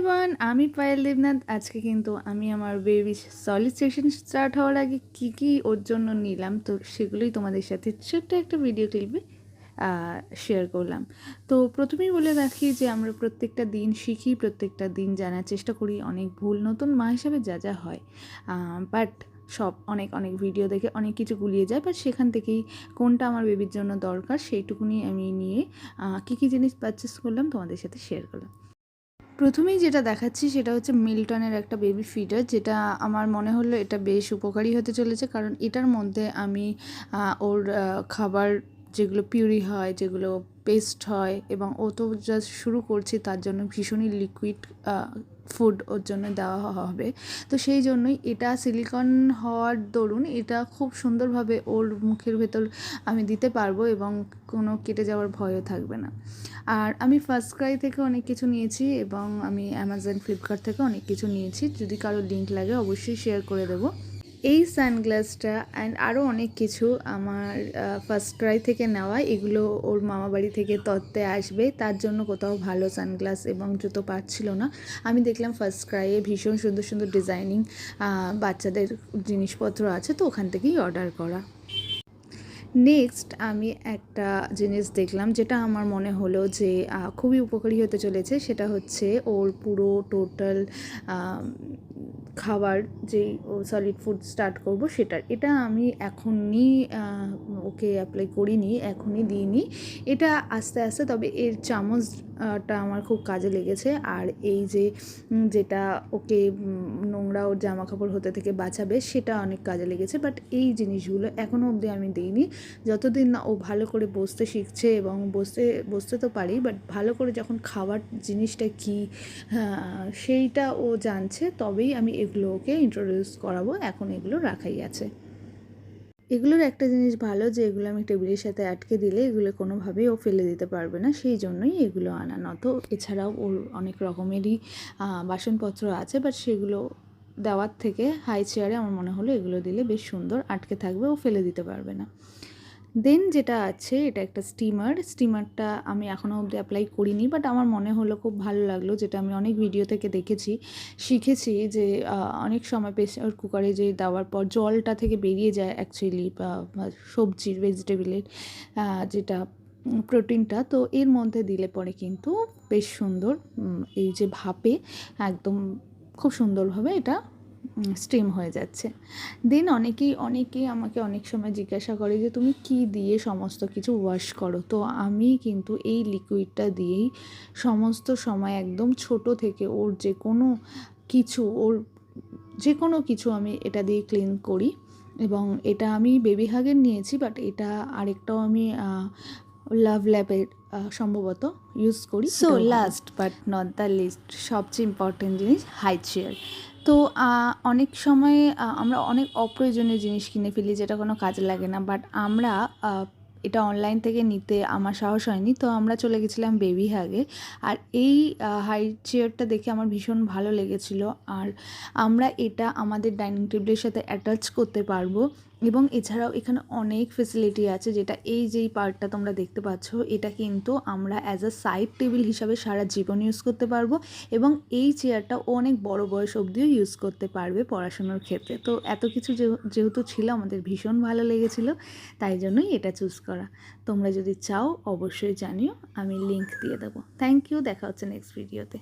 Everyone, আমি পায়েল দেবনাথ। আজকে কিন্তু আমি আমার বেবি সলিড সেশন স্টার্ট হওয়ার আগে কী ওর জন্য নিলাম, তো সেগুলোই তোমাদের সাথে ছোট্ট একটা ভিডিও ক্লিপে শেয়ার করলাম। তো প্রথমেই বলে রাখি যে আমরা প্রত্যেকটা দিন শিখি, প্রত্যেকটা দিন জানার চেষ্টা করি, অনেক ভুল নতুন মা হিসাবে যা হয়, বাট সব অনেক ভিডিও দেখে অনেক কিছু গুলিয়ে যায়। বাট সেখান থেকেই কোনটা আমার বেবির জন্য দরকার সেইটুকুনি আমি নিয়ে কী জিনিস পারচেস করলাম তোমাদের সাথে শেয়ার করলাম। প্রথমেই যেটা দেখাচ্ছি সেটা হচ্ছে মিল্টনের একটা বেবি ফিডার, যেটা আমার মনে হলো এটা বেশ উপকারী হতে চলেছে, কারণ এটার মধ্যে আমি ওর খাবার যেগুলো পিউরি হয়, যেগুলো পেস্ট হয়, এবং ও তো জাস্ট শুরু করছি, তার জন্য ভীষণই লিকুইড ফুড ওর জন্য দেওয়া হবে। তো সেই জন্যই এটা সিলিকন হওয়ার দরুন এটা খুব সুন্দরভাবে ওর মুখের ভেতর আমি দিতে পারবো এবং কোনো কেটে যাওয়ার ভয়ও থাকবে না। আর আমি ফার্স্ট ক্রাই থেকে অনেক কিছু নিয়েছি এবং আমি অ্যামাজন, ফ্লিপকার্ট থেকে অনেক কিছু নিয়েছি। যদি কারো লিঙ্ক লাগে অবশ্যই শেয়ার করে দেবো। এই সানগ্লাসটা অ্যান্ড আরও অনেক কিছু আমার ফার্স্ট ক্রাই থেকে নেওয়া। এগুলো ওর মামাবাড়ি থেকে তত্ত্বে আসবে, তার জন্য কোথাও ভালো সানগ্লাস এবং জুতো পাচ্ছিল না। আমি দেখলাম ফার্স্ট ক্রাইয়ে ভীষণ সুন্দর ডিজাইনিং বাচ্চাদের জিনিসপত্র আছে, তো ওখান থেকেই অর্ডার করা। নেক্সট আমি একটা জিনিস দেখলাম যেটা আমার মনে হলো যে খুবই উপকারী হতে চলেছে। সেটা হচ্ছে ওর পুরো টোটাল খাবার, যেই ও সলিড ফুড স্টার্ট করব সেটার। এটা আমি এখনই ওকে অ্যাপ্লাই করিনি, এখনই দিইনি, এটা আস্তে আস্তে। তবে এর চামচটা আমার খুব কাজে লেগেছে, আর এই যে যেটা ওকে নোংরা ওর জামা কাপড় হতে থেকে বাঁচাবে সেটা অনেক কাজে লেগেছে। বাট এই জিনিসগুলো এখনও অবধি আমি দিইনি, যতদিন না ও ভালো করে বসতে শিখছে। এবং বসতে তো পারি, বাট ভালো করে যখন খাবার জিনিসটা কী সেইটা ও জানছে, তবেই আমি এগুলো ওকে ইন্ট্রোডিউস করাবো। এখন এগুলো রাখাই আছে। এগুলোর একটা জিনিস ভালো যে এগুলো আমি টেবিলের সাথে আটকে দিলে এগুলো কোনোভাবেই ও ফেলে দিতে পারবে না, সেই জন্যই এগুলো আনা। নত এছাড়াও ওর অনেক রকমেরই বাসনপত্র আছে, বাট সেগুলো দেওয়ার থেকে হাই চেয়ারে আমার মনে হলো এগুলো দিলে বেশ সুন্দর আটকে থাকবে, ও ফেলে দিতে পারবে না। দেন যেটা আছে, এটা একটা স্টিমারটা আমি এখনও অবধি অ্যাপ্লাই করিনি, বাট আমার মনে হলো খুব ভালো লাগলো, যেটা আমি অনেক ভিডিও থেকে দেখেছি, শিখেছি যে অনেক সময় প্রেসার কুকারে যে দেওয়ার পর জলটা থেকে বেরিয়ে যায় অ্যাকচুয়ালি সবজির, ভেজিটেবলের যেটা প্রোটিনটা, তো এর মধ্যে দিলে পরে কিন্তু বেশ সুন্দর এই যে ভাপে একদম খুব সুন্দরভাবে এটা স্টিম হয়ে যাচ্ছে। দেন অনেকেই আমাকে অনেক সময় জিজ্ঞাসা করে যে তুমি কি দিয়ে সমস্ত কিছু ওয়াশ করো। তো আমি কিন্তু এই লিকুইডটা দিয়েই সমস্ত সময় একদম ছোট থেকে ওর যে কোনো কিছু আমি এটা দিয়ে ক্লিন করি। এবং এটা আমি বেবি হাগের নিয়েছি, বাট এটা আরেকটাও আমি লাভ ল্যাবের সম্ভবত ইউজ করি। So last but not the least, সবচেয়ে ইম্পর্টেন্ট জিনিস হাই চেয়ার। তো অনেক সময় আমরা অনেক অপ্রয়োজনীয় জিনিস কিনে ফেলি যেটা কোনো কাজে লাগে না, বাট আমরা এটা অনলাইন থেকে নিতে আমার সাহস হয়নি, তো আমরা চলে গেছিলাম বেবি হাগে। আর এই হাই চেয়ারটা দেখে আমার ভীষণ ভালো লেগেছিল, আর আমরা এটা আমাদের ডাইনিং টেবিলের সাথে অ্যাটাচ করতে পারবো। এবং এছাড়াও এখানে অনেক ফেসিলিটি আছে, যেটা এই যেই পার্টটা তোমরা দেখতে পাচ্ছ, এটা কিন্তু আমরা অ্যাজ আ সাইড টেবিল হিসাবে সারা জীবন ইউজ করতে পারবো। এবং এই চেয়ারটা ও অনেক বড় বয়স অবধিও ইউজ করতে পারবে পড়াশোনার ক্ষেত্রে। তো এত কিছু যেহেতু ছিল, আমাদের ভীষণ ভালো লেগেছিল, তাই জন্যই এটা চুজ করা। তোমরা যদি চাও অবশ্যই জানিও, আমি লিঙ্ক দিয়ে দেবো। থ্যাংক ইউ, দেখা হচ্ছে নেক্সট ভিডিওতে।